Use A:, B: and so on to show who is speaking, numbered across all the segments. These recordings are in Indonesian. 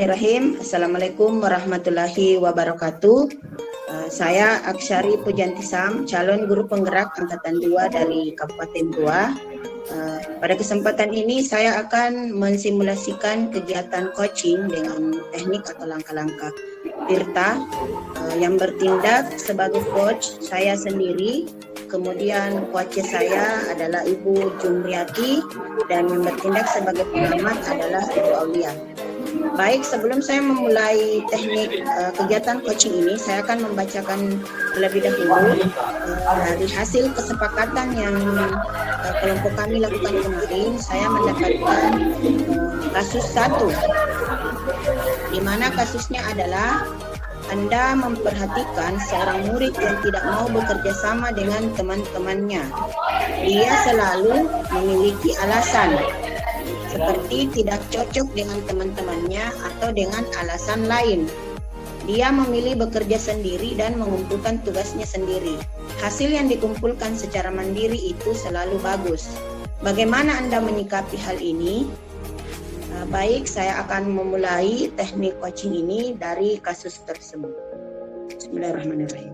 A: Bismillahirrahmanirrahim. Assalamualaikum warahmatullahi wabarakatuh. Saya Aksyari Pujantisam, calon guru penggerak angkatan 2 dari Kabupaten Goa. Pada kesempatan ini saya akan mensimulasikan kegiatan coaching dengan teknik atau langkah-langkah Tirta yang bertindak sebagai coach saya sendiri. Kemudian coach saya adalah Ibu Jumriati dan yang bertindak sebagai pengamat adalah Ibu Aulia. Baik, sebelum saya memulai teknik kegiatan coaching ini, saya akan membacakan terlebih dahulu dari hasil kesepakatan yang kelompok kami lakukan kemarin. Saya mendapatkan kasus 1, di mana kasusnya adalah Anda memperhatikan seorang murid yang tidak mau bekerja sama dengan teman-temannya. Dia selalu memiliki alasan, seperti tidak cocok dengan teman-temannya atau dengan alasan lain. Dia memilih bekerja sendiri dan mengumpulkan tugasnya sendiri. Hasil yang dikumpulkan secara mandiri itu selalu bagus. Bagaimana Anda menyikapi hal ini? Baik, saya akan memulai teknik coaching ini dari kasus tersebut. Bismillahirrahmanirrahim.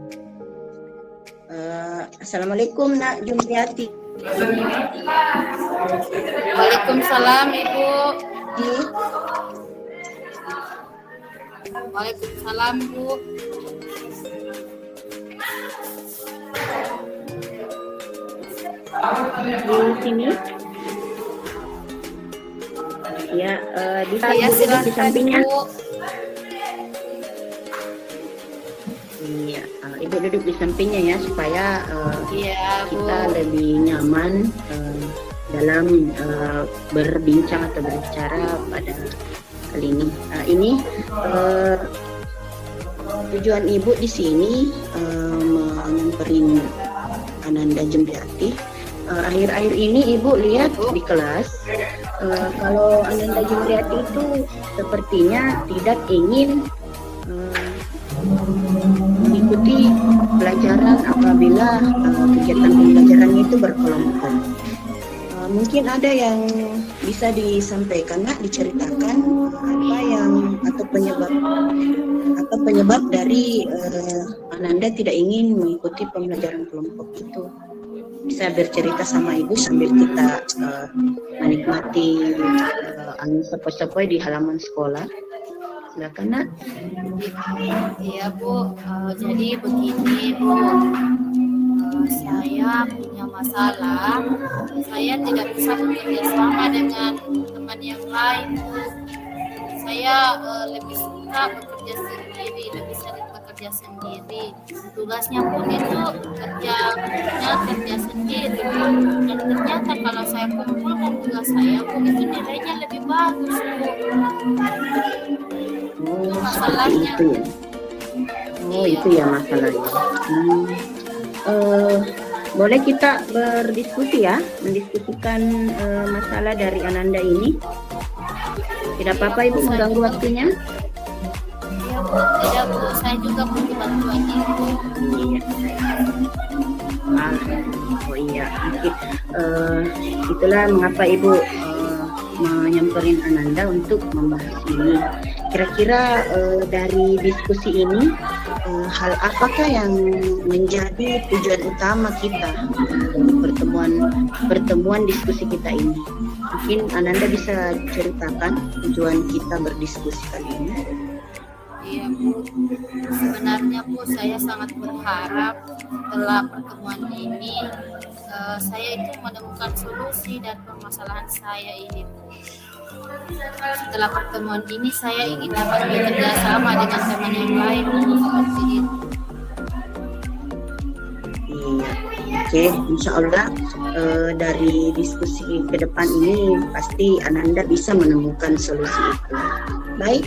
A: Assalamualaikum Nak Jumriati.
B: Waalaikumsalam Ibu. Waalaikumsalam Bu.
A: Di sini ya, bisa
B: Ya,
A: duduk di sampingnya.
B: Bu.
A: Iya, Ibu duduk di sampingnya ya supaya
B: Iya, Bu.
A: kita lebih nyaman dalam berbincang atau berbicara pada kali ini. Ini tujuan Ibu di sini menyamperin Ananda Jumriati. Akhir-akhir ini Ibu lihat di kelas kalau Ananda Jumriati itu sepertinya tidak ingin mengikuti pelajaran apabila kegiatan pembelajarannya itu berkelompok. Mungkin ada yang bisa disampaikan, Nak, diceritakan apa yang atau penyebab dari Ananda tidak ingin mengikuti pembelajaran kelompok itu. Bisa bercerita sama Ibu sambil kita menikmati angin sepoi-sepoi di halaman sekolah. Silakan, Nak.
B: Iya Bu, jadi begini Bu, saya punya masalah, saya tidak bisa bekerja sama dengan teman yang lain Bu. Saya lebih suka bekerja sendiri, lebih sering bekerja sendiri. Tugasnya pun itu kerja sendiri Bu. Dan ternyata kalau saya kumpulkan tugas saya pun itu nilainya lebih bagus Bu.
A: Oh,
B: masalahnya.
A: itu ya. Oh, itu ya masalahnya. Boleh kita berdiskusi ya, mendiskusikan masalah dari Ananda ini. Tidak apa-apa Ibu mengganggu waktunya.
B: Iya Bu, tidak Bu, saya juga butuh bantuan Ibu.
A: Oh iya, mungkin itulah mengapa Ibu menyamperin Ananda untuk membahas ini. Kira-kira dari diskusi ini hal apakah yang menjadi tujuan utama kita pertemuan diskusi kita ini? Mungkin Ananda bisa ceritakan tujuan kita berdiskusi kali ini.
B: Iya Bu, sebenarnya Bu saya sangat berharap setelah pertemuan ini saya itu menemukan solusi dari permasalahan saya ini Bu. Setelah pertemuan ini saya ingin dapat bekerja sama dengan teman yang lain seperti itu.
A: Iya, oke, insya Allah dari diskusi ke depan ini pasti Ananda bisa menemukan solusi itu. Baik,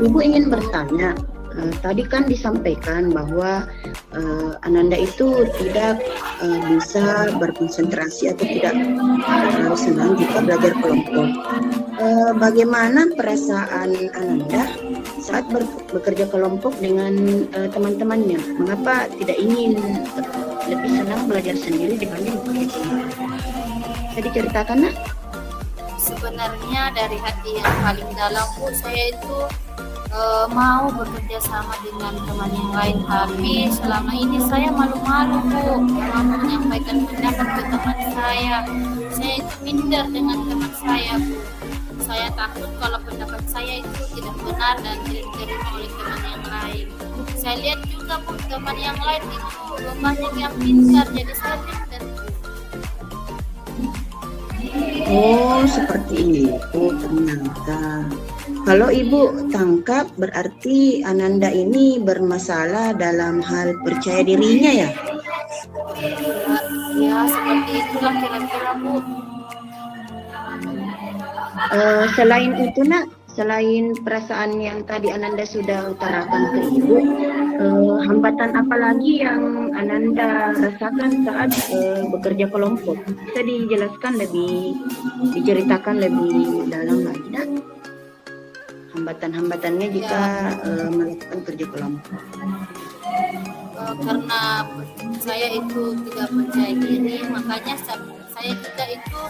A: Ibu ingin bertanya. Tadi kan disampaikan bahwa Ananda itu tidak bisa berkonsentrasi atau tidak senang jika belajar kelompok. Bagaimana perasaan Ananda saat bekerja kelompok dengan teman-temannya? Mengapa tidak ingin lebih senang belajar sendiri dibanding bekerja kelompok? Bisa diceritakan, Nak?
B: Sebenarnya dari hati yang paling dalam Bu, saya itu mau bekerja sama dengan teman yang lain, tapi selama ini saya malu-malu Bu mau menyampaikan pendapat ke teman saya. Saya itu minder dengan teman saya Bu. Saya takut kalau pendapat saya itu tidak benar dan tidak diterima oleh teman yang lain. Saya lihat juga Bu, teman yang lain itu banyak yang pintar, jadi saya minder.
A: Oh, seperti itu ternyata. Kalau Ibu tangkap berarti Ananda ini bermasalah dalam hal percaya dirinya ya?
B: Ya, seperti itulah kira-kira Bu.
A: Selain itu nak, selain perasaan yang tadi Ananda sudah utarakan ke Ibu, hambatan apa lagi yang Ananda rasakan saat bekerja kelompok? Bisa dijelaskan diceritakan lebih dalam lagi nak? Hambatan-hambatannya jika melakukan kerja kelompok.
B: Karena saya itu tidak percaya diri, makanya saya juga itu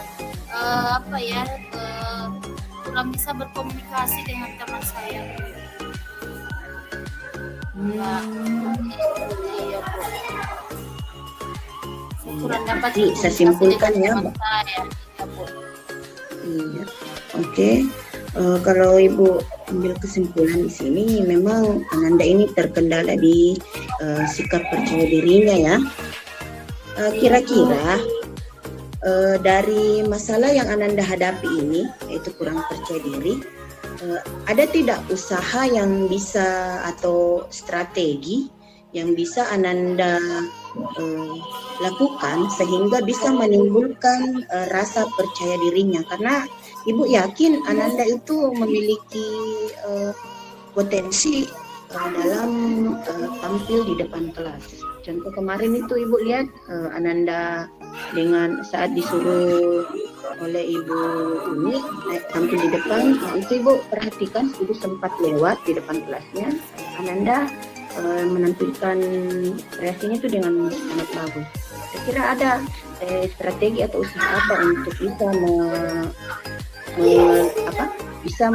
B: kurang bisa berkomunikasi dengan teman saya. Iya, Bu. Saya kurang dapat
A: Saya simpulkan ya,
B: teman saya. Ya, Bu.
A: Iya, oke. Kalau Ibu ambil kesimpulan di sini, memang Ananda ini terkendala di sikap percaya dirinya ya. Kira-kira dari masalah yang Ananda hadapi ini, yaitu kurang percaya diri, ada tidak usaha yang bisa atau strategi yang bisa Ananda lakukan sehingga bisa menimbulkan rasa percaya dirinya? Karena Ibu yakin Ananda itu memiliki potensi dalam tampil di depan kelas. Contoh kemarin itu Ibu lihat Ananda dengan saat disuruh oleh Ibu Uni tampil di depan, itu Ibu perhatikan, Ibu sempat lewat di depan kelasnya, Ananda menampilkan kreasinya itu dengan sangat bagus. Saya kira ada strategi atau usaha apa untuk bisa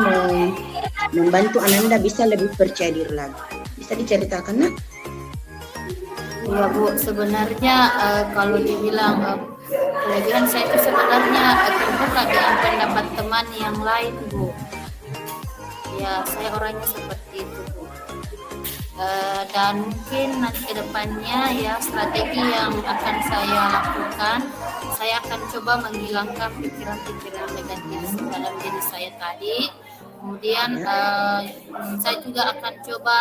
A: membantu Ananda bisa lebih percaya diri lagi. Bisa diceritakan nak?
B: Ya Bu, sebenarnya kalau dibilang kelebihan saya itu sebenarnya terbuka dengan pendapat teman yang lain Bu. Ya, saya orangnya seperti itu Bu. Dan mungkin nanti ke depannya ya strategi yang akan saya lakukan, saya akan coba menghilangkan pikiran-pikiran negatif dalam diri saya tadi. Kemudian saya juga akan coba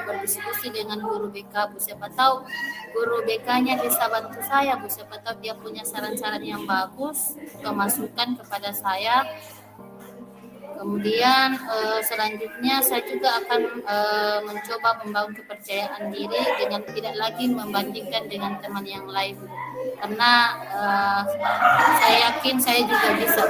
B: berdiskusi dengan guru BK Bu. Siapa tahu guru BK-nya bisa bantu saya Bu. Siapa tahu dia punya saran-saran yang bagus atau masukan kepada saya. Kemudian selanjutnya saya juga akan mencoba membangun kepercayaan diri dengan tidak lagi membandingkan dengan teman yang lain. Karena saya yakin saya juga bisa.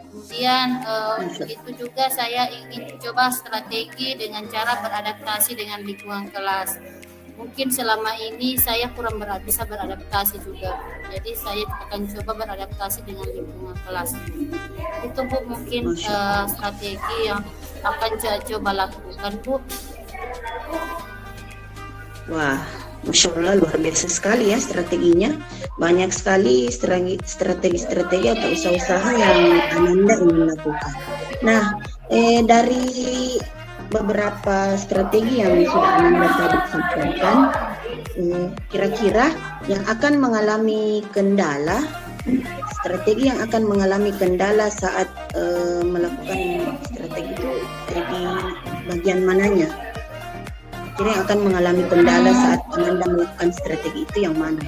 B: Kemudian begitu juga saya ingin coba strategi dengan cara beradaptasi dengan lingkungan kelas. Mungkin selama ini saya kurang bisa beradaptasi juga. Jadi saya akan coba beradaptasi dengan lingkungan kelas. Itu Bu mungkin strategi yang akan saya coba lakukan Bu. Wah,
A: Masya Allah, luar biasa sekali ya strateginya. Banyak sekali strategi-strategi atau usaha-usaha yang Ananda ingin lakukan. Nah, dari beberapa strategi yang sudah Ananda tadi sampaikan, kira-kira yang akan mengalami kendala, strategi yang akan mengalami kendala saat melakukan strategi itu di bagian mananya? Kira yang akan mengalami kendala saat Ananda melakukan strategi itu yang mana?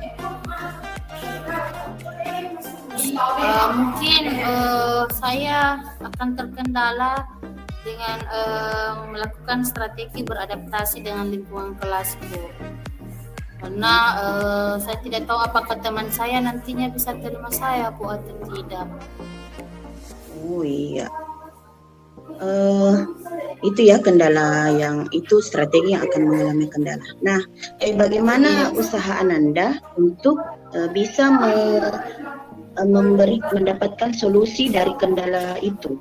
B: Mungkin saya akan terkendala dengan melakukan strategi beradaptasi dengan lingkungan kelas Bu. Karena saya tidak tahu apakah teman saya nantinya bisa terima saya Bu atau tidak.
A: Oh iya. Itu ya kendala yang itu strategi yang akan mengalami kendala. Nah, bagaimana usaha Ananda untuk bisa mendapatkan solusi dari kendala itu?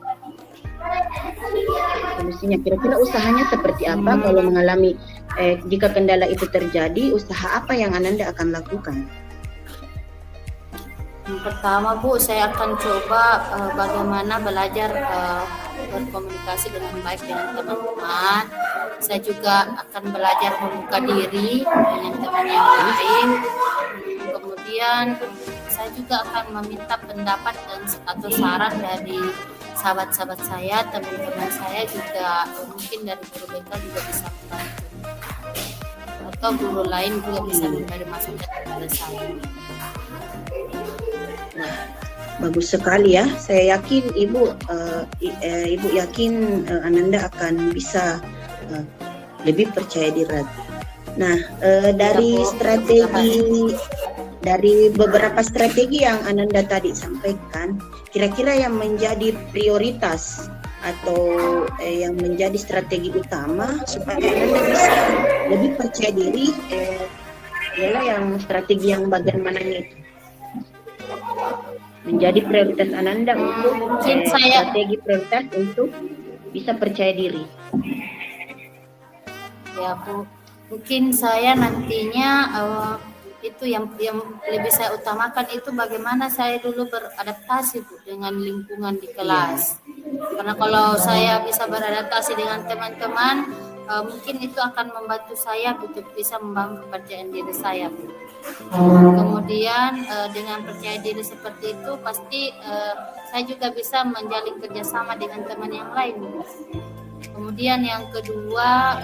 A: Solusinya kira-kira usahanya seperti apa kalau mengalami jika kendala itu terjadi, usaha apa yang Ananda akan lakukan?
B: Yang pertama Bu, saya akan coba bagaimana belajar berkomunikasi dengan baik dengan teman-teman. Saya juga akan belajar membuka diri dengan teman yang lain. Kemudian saya juga akan meminta pendapat dan atau saran dari sahabat-sahabat saya, teman-teman saya juga, mungkin dari guru BK juga bisa membantu, atau guru lain juga bisa memberi masukan kepada saya.
A: Wah, bagus sekali ya. Saya yakin Ibu yakin Ananda akan bisa lebih percaya diri. Nah, dari beberapa strategi yang Ananda tadi sampaikan, kira-kira yang menjadi prioritas atau yang menjadi strategi utama supaya Ananda bisa lebih percaya diri adalah yang strategi yang bagaimana itu menjadi prioritas Ananda untuk strategi prioritas untuk bisa percaya diri.
B: Ya Bu, mungkin saya nantinya itu yang lebih saya utamakan itu bagaimana saya dulu beradaptasi Bu dengan lingkungan di kelas. Karena kalau saya bisa beradaptasi dengan teman-teman, mungkin itu akan membantu saya untuk bisa membangun kepercayaan diri saya Bu. Kemudian dengan percaya diri seperti itu pasti saya juga bisa menjalin kerjasama dengan teman yang lain Bu. Kemudian yang kedua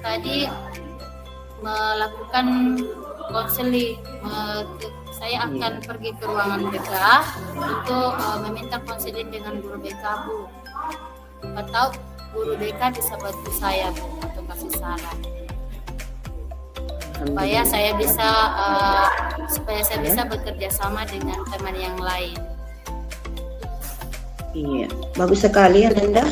B: tadi melakukan konseling. Saya akan pergi ke ruangan BK untuk meminta konseling dengan guru BK Bu, atau guru BK bisa bantu saya Bu untuk kasih saran supaya saya bisa bekerja sama dengan teman yang lain.
A: Iya, bagus sekali Ananda.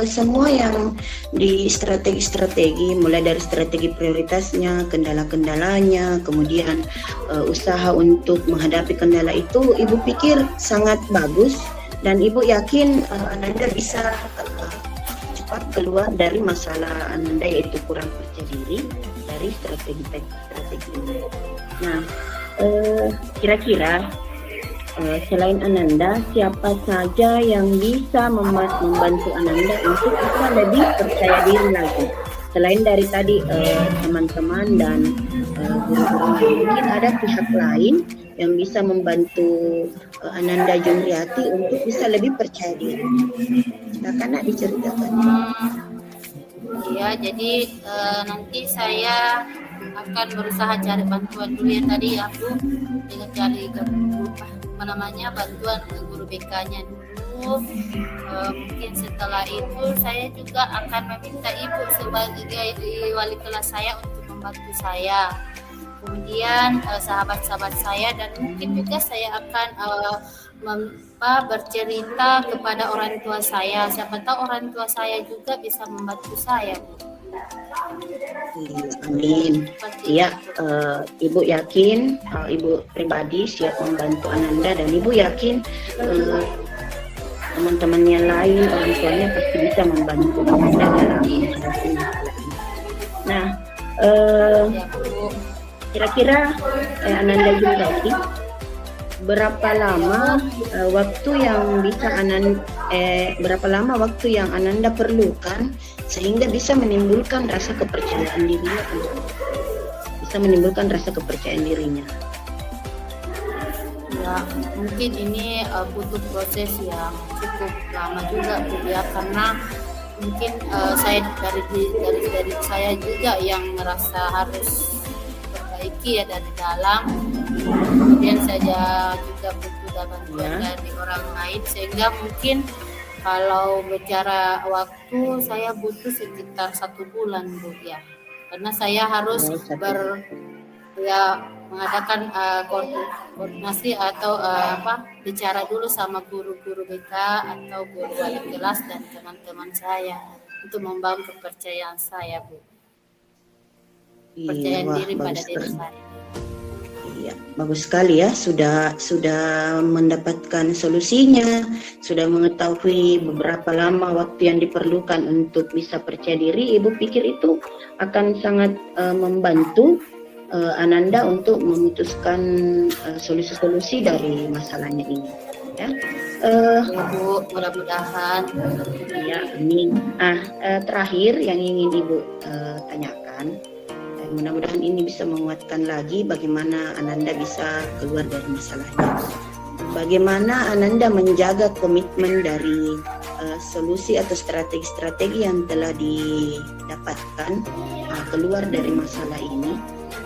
A: Semua yang di strategi-strategi, mulai dari strategi prioritasnya, kendala-kendalanya, kemudian usaha untuk menghadapi kendala itu, Ibu pikir sangat bagus dan Ibu yakin Ananda bisa cepat keluar dari masalah Ananda yaitu kurang percaya diri dari strategi ini. Nah, kira-kira selain Ananda, siapa saja yang bisa membantu Ananda untuk bisa lebih percaya diri lagi? Selain dari tadi teman-teman dan guru-guru, mungkin ada pihak lain yang bisa membantu Ananda Jumriati untuk bisa lebih percaya diri. Silakan Nak diceritakan.
B: Iya, jadi nanti saya akan berusaha cari bantuan dulu ya tadi ya Bu, dengan cari bantuan ke guru BK-nya dulu. Mungkin setelah itu saya juga akan meminta Ibu sebagai wali kelas saya untuk membantu saya. Kemudian sahabat-sahabat saya, dan mungkin juga saya akan bercerita kepada orang tua saya. Siapa tahu orang tua saya juga bisa membantu saya.
A: Amin. Ya, Ibu yakin Ibu pribadi siap membantu Ananda dan Ibu yakin teman-temannya lain, orang tuanya pasti bisa membantu Ananda dalam menghadapi masalah ini. Nah, kira-kira Ananda Jumriati, berapa lama waktu yang Ananda perlukan sehingga bisa menimbulkan rasa kepercayaan dirinya?
B: Ya, mungkin ini butuh proses yang cukup lama juga Bu ya, karena mungkin saya dari saya juga yang merasa harus perbaiki ya dari dalam. Kemudian saya juga butuh bantuan dari orang lain, sehingga mungkin kalau bicara waktu saya butuh sekitar 1 bulan Bu ya, karena saya harus mengadakan koordinasi atau bicara dulu sama guru-guru BK atau guru wali kelas dan teman-teman saya untuk membangun kepercayaan saya Bu, percayaan diri pada diri saya.
A: Ya, bagus sekali ya, sudah mendapatkan solusinya, sudah mengetahui beberapa lama waktu yang diperlukan untuk bisa percaya diri. Ibu pikir itu akan sangat membantu Ananda untuk memutuskan solusi-solusi dari masalahnya ini. Ya,
B: Bu, mudah-mudahan.
A: ya, amin. Terakhir yang ingin Ibu tanyakan. Mudah-mudahan ini bisa menguatkan lagi bagaimana Ananda bisa keluar dari masalahnya. Bagaimana Ananda menjaga komitmen dari solusi atau strategi-strategi yang telah didapatkan keluar dari masalah ini.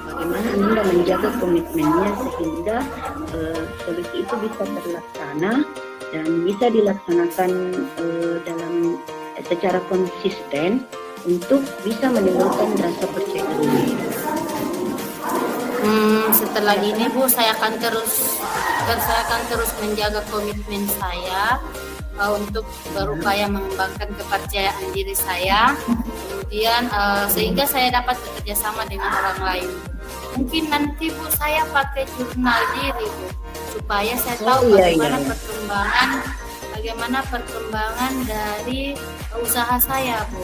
A: Bagaimana Ananda menjaga komitmennya sehingga solusi itu bisa terlaksana dan bisa dilaksanakan dalam secara konsisten untuk bisa menimbulkan rasa percaya diri.
B: Setelah ini Bu, saya akan terus menjaga komitmen saya untuk berupaya mengembangkan kepercayaan diri saya, kemudian sehingga saya dapat bekerja sama dengan orang lain. Mungkin nanti Bu saya pakai jurnal diri Bu, supaya saya tahu bagaimana perkembangan dari usaha saya Bu.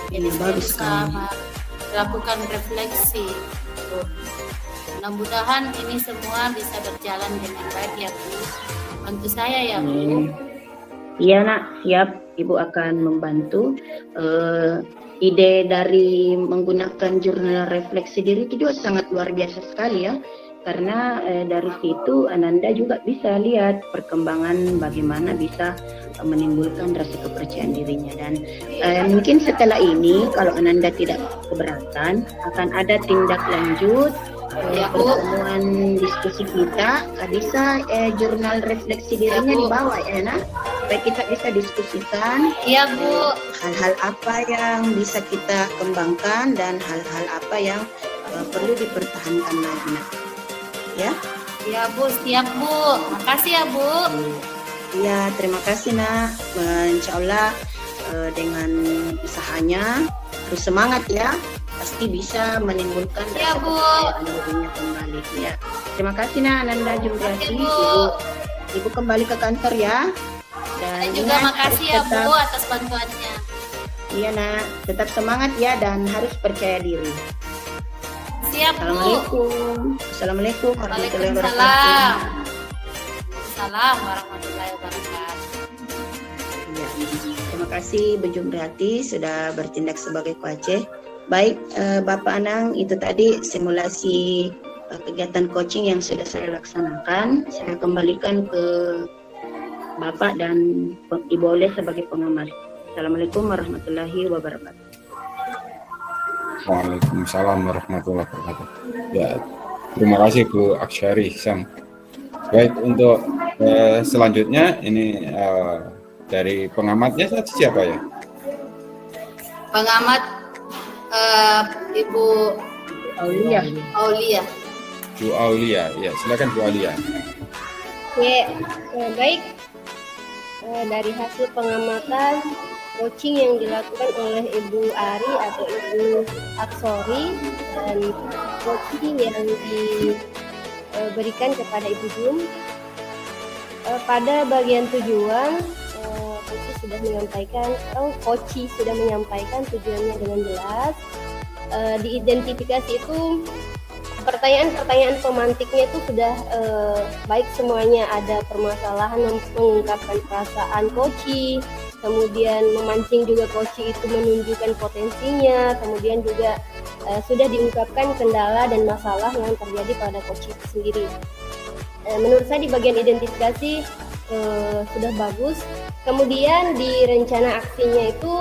B: Jadi
A: bagus sekali.
B: Lakukan refleksi. Mudah-mudahan ini semua bisa berjalan dengan baik ya Bu. Bantu saya ya Bu.
A: Iya nak, siap. Ibu akan membantu. Ide dari menggunakan jurnal refleksi diri itu juga sangat luar biasa sekali ya. Karena dari situ Ananda juga bisa lihat perkembangan bagaimana bisa menimbulkan rasa kepercayaan dirinya. Dan mungkin setelah ini kalau Ananda tidak keberatan akan ada tindak lanjut pertemuan diskusi kita. Bisa jurnal refleksi dirinya dibawa ya nak, supaya kita bisa diskusikan hal-hal apa yang bisa kita kembangkan dan hal-hal apa yang perlu dipertahankan lagi nak. Ya.
B: Ya Bu, siap Bu. Makasih ya Bu.
A: Ya, terima kasih nak. Insya Allah dengan usahanya terus semangat ya. Pasti bisa menimbulkan rasa kepercayaan dirinya kembali. Ya. Terima kasih nak Ananda Jumriati. Ibu kembali ke kantor ya.
B: Dan juga makasih ya Bu atas bantuannya.
A: Iya nak, tetap semangat ya dan harus percaya diri.
B: Siap Bu.
A: Assalamualaikum warahmatullahi wabarakatuh.
B: Waalaikumsalam warahmatullahi wabarakatuh.
A: Ya, terima kasih Bu Jumriati sudah bertindak sebagai coach. Baik Bapak Anang, itu tadi simulasi kegiatan coaching yang sudah saya laksanakan. Saya kembalikan ke Bapak dan Ibu Oleh sebagai pengamat. Assalamualaikum warahmatullahi wabarakatuh.
C: Waalaikumsalam warahmatullahi wabarakatuh. Ya, terima kasih Bu Aksyari Sam. Baik, untuk selanjutnya ini dari pengamatnya siapa ya?
B: Pengamat Ibu
A: Aulia.
C: Bu Aulia, ya silakan Bu Aulia.
D: Ya, baik. Dari hasil pengamatan coaching yang dilakukan oleh Ibu Ari atau Ibu Aksori dan coaching yang diberikan kepada Ibu Jum, pada bagian tujuan coach sudah menyampaikan tujuannya dengan jelas. Diidentifikasi itu pertanyaan-pertanyaan pemantiknya itu sudah baik semuanya, ada permasalahan mengungkapkan perasaan coach, kemudian memancing juga coach itu menunjukkan potensinya, kemudian juga sudah diungkapkan kendala dan masalah yang terjadi pada coach itu sendiri. Menurut saya di bagian identifikasi sudah bagus. Kemudian di rencana aksinya itu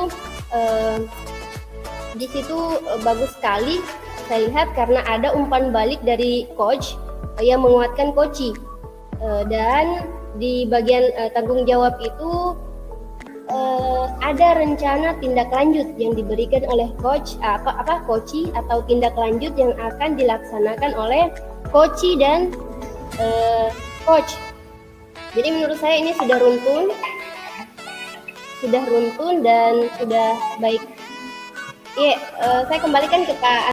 D: di situ bagus sekali saya lihat karena ada umpan balik dari coach yang menguatkan coach, dan di bagian tanggung jawab itu ada rencana tindak lanjut yang diberikan oleh coach atau tindak lanjut yang akan dilaksanakan oleh coach dan coach. Jadi menurut saya ini sudah runtun dan sudah baik. Iya, saya kembalikan ke Pak